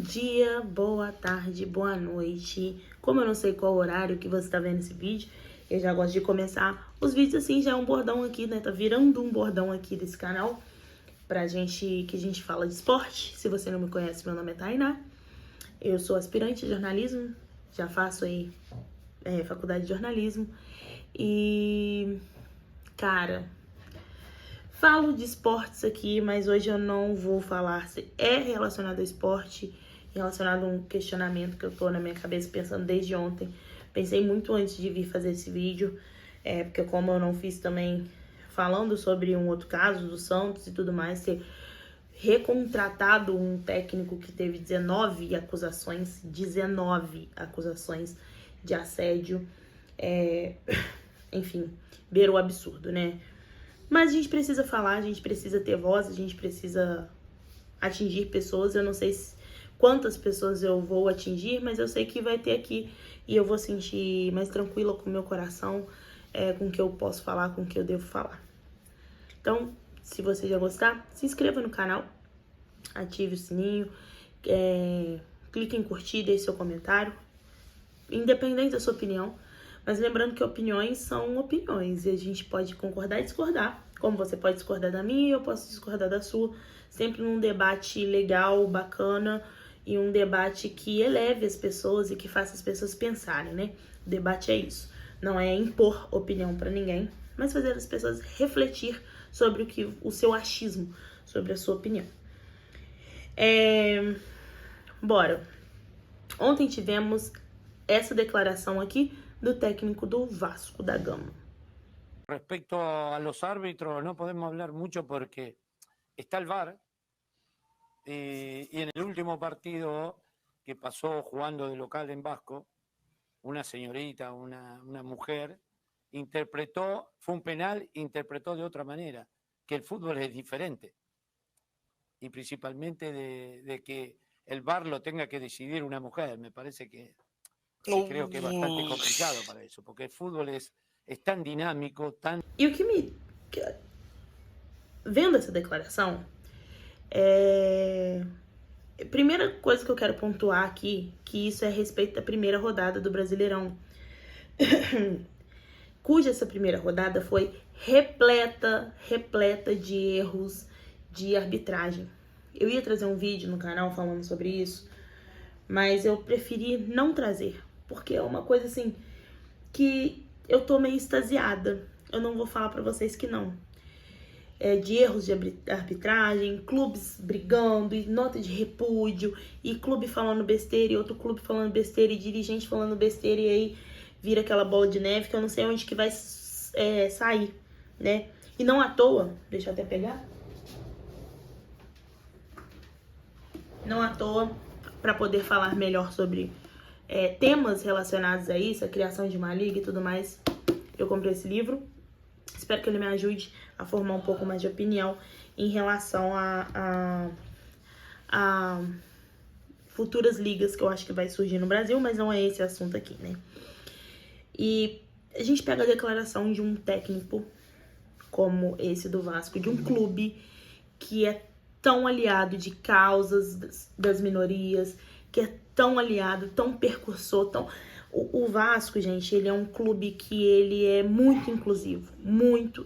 dia, boa tarde, boa noite. Como eu não sei qual horário que você tá vendo esse vídeo, eu já gosto de começar os vídeos assim, já é um bordão aqui, né? Tá virando um bordão aqui desse canal pra gente, que a gente fala de esporte. Se você não me conhece, meu nome é Tainá. Eu sou aspirante de jornalismo, já faço aí faculdade de jornalismo. E, cara, falo de esportes aqui, mas hoje eu não vou falar se é relacionado ao esporte, relacionado a um questionamento que eu tô na minha cabeça pensando desde ontem. Pensei muito antes de vir fazer esse vídeo, porque como eu não fiz também falando sobre um outro caso do Santos e tudo mais, ter recontratado um técnico que teve 19 acusações de assédio, enfim, beira o absurdo, né? Mas a gente precisa falar, a gente precisa ter voz, a gente precisa atingir pessoas. Eu não sei quantas pessoas eu vou atingir, mas eu sei que vai ter aqui e eu vou sentir mais tranquila com o meu coração, com o que eu posso falar, com o que eu devo falar. Então, se você já gostar, se inscreva no canal, ative o sininho, clique em curtir, deixe seu comentário, independente da sua opinião. Mas lembrando que opiniões são opiniões e a gente pode concordar e discordar. Como você pode discordar da minha, eu posso discordar da sua. Sempre num debate legal, bacana e um debate que eleve as pessoas e que faça as pessoas pensarem, né? O debate é isso. Não é impor opinião pra ninguém, mas fazer as pessoas refletir sobre o seu achismo, sobre a sua opinião. Bora. Ontem tivemos essa declaração aqui do técnico do Vasco da Gama. Respecto a los árbitros, no podemos hablar mucho porque está el VAR y en el último partido que pasó jugando de local en Vasco, una señorita, una mujer, interpretó, fue un penal, interpretó de otra manera, que el fútbol es diferente y principalmente de que el VAR lo tenga que decidir una mujer. Me parece que creo que es bastante complicado para eso, porque el fútbol es tan dinámico, tan... E o que me... Vendo essa declaração, primeira coisa que eu quero pontuar aqui, que isso é a respeito da primeira rodada do Brasileirão, cuja essa primeira rodada foi repleta de erros de arbitragem. Eu ia trazer um vídeo no canal falando sobre isso, mas eu preferi não trazer, porque é uma coisa assim que eu tô meio extasiada. Eu não vou falar pra vocês que não. De erros de arbitragem, clubes brigando, e nota de repúdio, e clube falando besteira, e outro clube falando besteira, e dirigente falando besteira, e aí vira aquela bola de neve que eu não sei onde que vai sair, né? E não à toa, deixa eu até pegar. Não à toa, para poder falar melhor sobre temas relacionados a isso, a criação de uma liga e tudo mais, eu comprei esse livro. Espero que ele me ajude a formar um pouco mais de opinião em relação a futuras ligas que eu acho que vai surgir no Brasil, mas não é esse assunto aqui, né? E a gente pega a declaração de um técnico como esse do Vasco, de um clube que é tão aliado de causas das minorias, que é tão aliado, tão percursor, tão... O Vasco, gente, ele é um clube que ele é muito inclusivo, muito.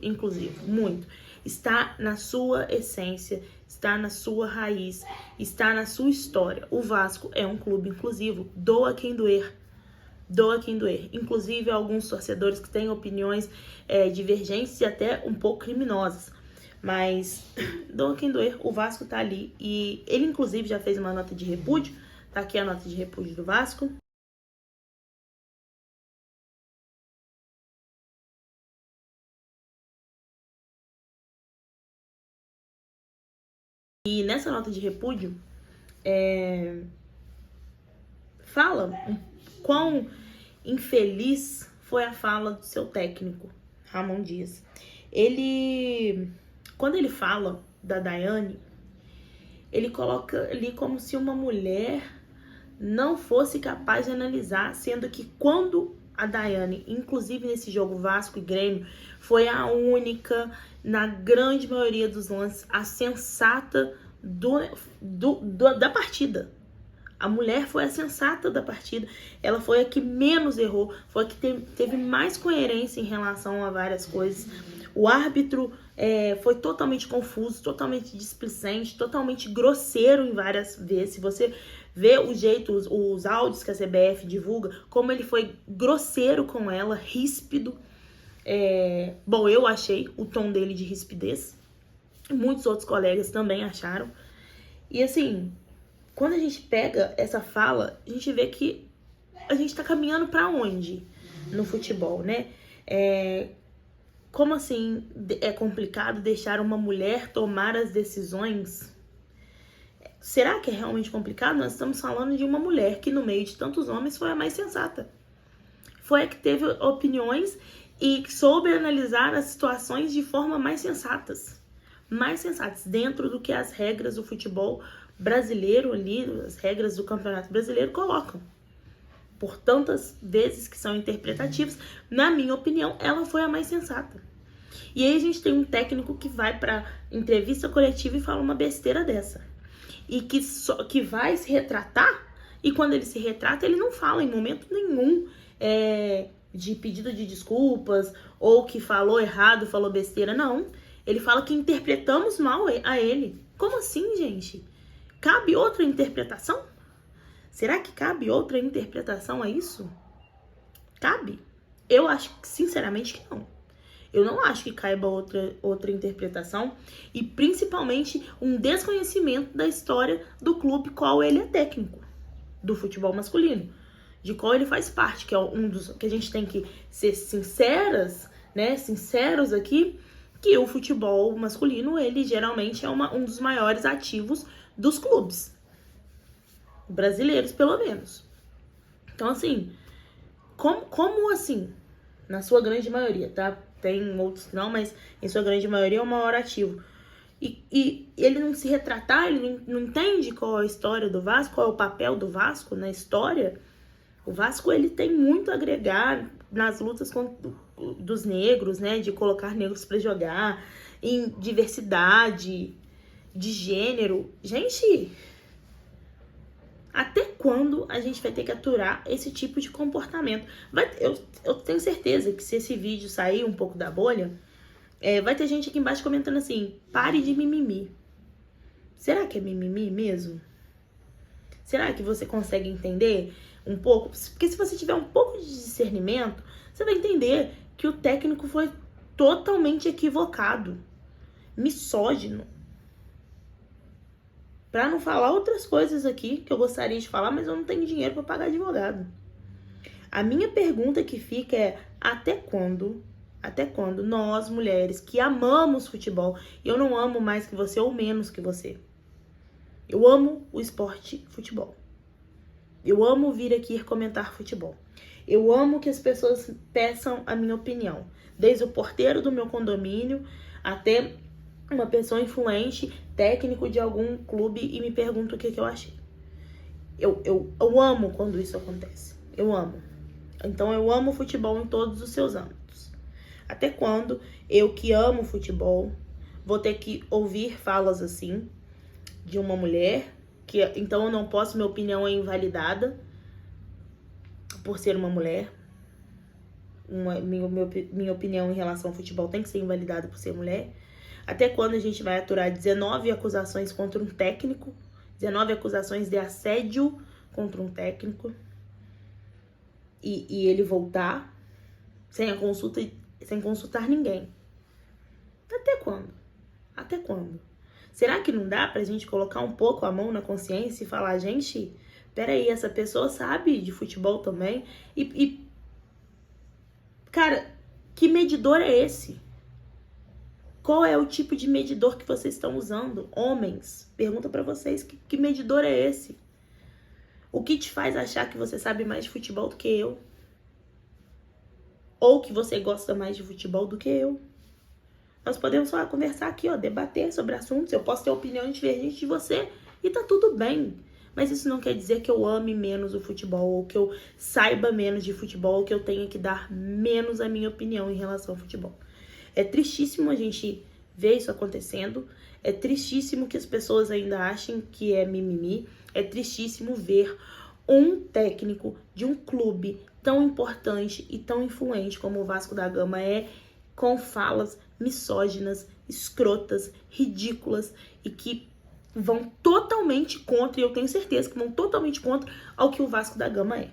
Está na sua essência, está na sua raiz, está na sua história. O Vasco é um clube inclusivo, doa quem doer. Inclusive alguns torcedores que têm opiniões divergentes e até um pouco criminosas. Mas doa quem doer, o Vasco tá ali. E ele inclusive já fez uma nota de repúdio. Tá aqui a nota de repúdio do Vasco. E nessa nota de repúdio, fala quão infeliz foi a fala do seu técnico, Ramon Dias. Quando ele fala da Daiane, ele coloca ali como se uma mulher não fosse capaz de analisar, sendo que quando a Daiane, inclusive nesse jogo Vasco e Grêmio, foi a única, na grande maioria dos lances, a sensata da partida. A mulher foi a sensata da partida. Ela foi a que menos errou. Foi a que teve mais coerência em relação a várias coisas. O árbitro foi totalmente confuso, totalmente displicente, totalmente grosseiro em várias vezes. Se você vê o jeito, os áudios que a CBF divulga, como ele foi grosseiro com ela, ríspido. Bom, eu achei o tom dele de rispidez. Muitos outros colegas também acharam. E assim, quando a gente pega essa fala, a gente vê que a gente tá caminhando pra onde no futebol, né? Como assim é complicado deixar uma mulher tomar as decisões? Será que é realmente complicado? Nós estamos falando de uma mulher que no meio de tantos homens foi a mais sensata. Foi a que teve opiniões e soube analisar as situações de forma mais sensatas, dentro do que as regras do futebol brasileiro ali, as regras do Campeonato Brasileiro colocam. Por tantas vezes que são interpretativas, na minha opinião, ela foi a mais sensata. E aí a gente tem um técnico que vai pra entrevista coletiva e fala uma besteira dessa. E que vai se retratar, e quando ele se retrata, ele não fala em momento nenhum de pedido de desculpas, ou que falou errado, falou besteira, não. Ele fala que interpretamos mal a ele. Como assim, gente? Cabe outra interpretação? Será que cabe outra interpretação a isso? Cabe? Eu acho, sinceramente, que não. Eu não acho que caiba outra interpretação. E, principalmente, um desconhecimento da história do clube qual ele é técnico. Do futebol masculino. De qual ele faz parte. Que é um dos que a gente tem que ser sinceras, né? Sinceros aqui. Que o futebol masculino, ele geralmente é um dos maiores ativos dos clubes. Brasileiros, pelo menos. Então, assim, como assim? Na sua grande maioria, tá? Tem outros que não, mas em sua grande maioria é o maior ativo. E ele não se retratar, ele não entende qual é a história do Vasco, qual é o papel do Vasco na história. O Vasco, ele tem muito a agregar nas lutas dos negros, né? De colocar negros para jogar, em diversidade de gênero. Gente, até quando a gente vai ter que aturar esse tipo de comportamento? Eu tenho certeza que se esse vídeo sair um pouco da bolha, vai ter gente aqui embaixo comentando assim, pare de mimimi. Será que é mimimi mesmo? Será que você consegue entender um pouco? Porque se você tiver um pouco de discernimento, você vai entender que o técnico foi totalmente equivocado, misógino. Pra não falar outras coisas aqui que eu gostaria de falar, mas eu não tenho dinheiro para pagar advogado. A minha pergunta que fica é: até quando nós, mulheres que amamos futebol, eu não amo mais que você ou menos que você. Eu amo o esporte futebol. Eu amo vir aqui comentar futebol. Eu amo que as pessoas peçam a minha opinião. Desde o porteiro do meu condomínio até uma pessoa influente, técnico de algum clube, e me pergunta o que eu achei. Eu amo quando isso acontece. Eu amo. Então eu amo futebol em todos os seus âmbitos. Até quando eu que amo futebol vou ter que ouvir falas assim de uma mulher, que então eu não posso, minha opinião é invalidada por ser uma mulher. Minha opinião em relação ao futebol tem que ser invalidada por ser mulher. Até quando a gente vai aturar 19 acusações contra um técnico, 19 acusações de assédio contra um técnico, e ele voltar sem consultar ninguém? Até quando? Até quando? Será que não dá pra gente colocar um pouco a mão na consciência e falar, gente, peraí, essa pessoa sabe de futebol também? Cara, que medidor é esse? Qual é o tipo de medidor que vocês estão usando? Homens, pergunta pra vocês, que medidor é esse? O que te faz achar que você sabe mais de futebol do que eu? Ou que você gosta mais de futebol do que eu? Nós podemos só conversar aqui, ó, debater sobre assuntos. Eu posso ter opinião divergente de você e tá tudo bem. Mas isso não quer dizer que eu ame menos o futebol, ou que eu saiba menos de futebol, ou que eu tenha que dar menos a minha opinião em relação ao futebol. É tristíssimo a gente ver isso acontecendo. É tristíssimo que as pessoas ainda achem que é mimimi. É tristíssimo ver um técnico de um clube tão importante e tão influente como o Vasco da Gama é, com falas misóginas, escrotas, ridículas e que vão totalmente contra, e eu tenho certeza que vão totalmente contra ao que o Vasco da Gama é.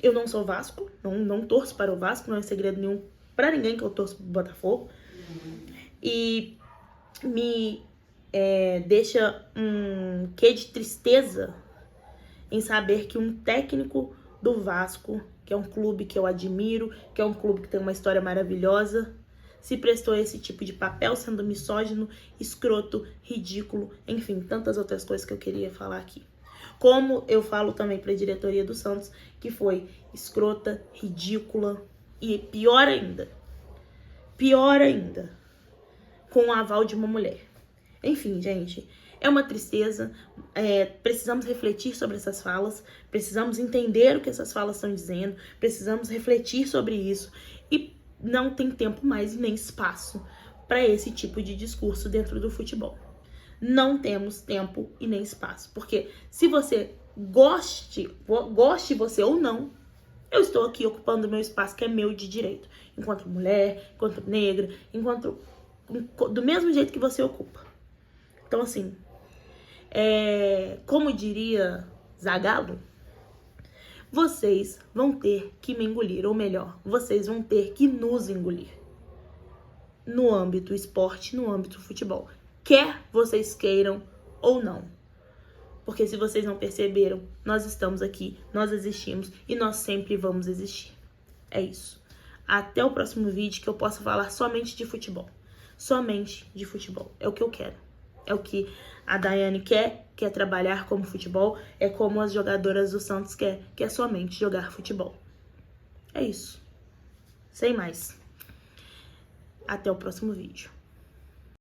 Eu não sou Vasco, não torço para o Vasco, não é segredo nenhum para ninguém que eu torço pro Botafogo. E me deixa um quê de tristeza em saber que um técnico do Vasco, que é um clube que eu admiro, que é um clube que tem uma história maravilhosa, se prestou a esse tipo de papel, sendo misógino, escroto, ridículo, enfim, tantas outras coisas que eu queria falar aqui. Como eu falo também para a diretoria do Santos, que foi escrota, ridícula e pior ainda, com o aval de uma mulher. Enfim, gente, é uma tristeza, precisamos refletir sobre essas falas, precisamos entender o que essas falas estão dizendo, precisamos refletir sobre isso e não tem tempo mais e nem espaço para esse tipo de discurso dentro do futebol. Não temos tempo e nem espaço, porque se você goste você ou não, eu estou aqui ocupando o meu espaço que é meu de direito, enquanto mulher, enquanto negra, do mesmo jeito que você ocupa. Então, assim, como diria Zagallo, vocês vão ter que me engolir, ou melhor, vocês vão ter que nos engolir. No âmbito esporte, no âmbito futebol. Quer vocês queiram ou não. Porque se vocês não perceberam, nós estamos aqui, nós existimos e nós sempre vamos existir. É isso. Até o próximo vídeo que eu possa falar somente de futebol. Somente de futebol. É o que eu quero. É o que a Daiane quer trabalhar como futebol, é como as jogadoras do Santos quer somente jogar futebol. É isso. Sem mais. Até o próximo vídeo.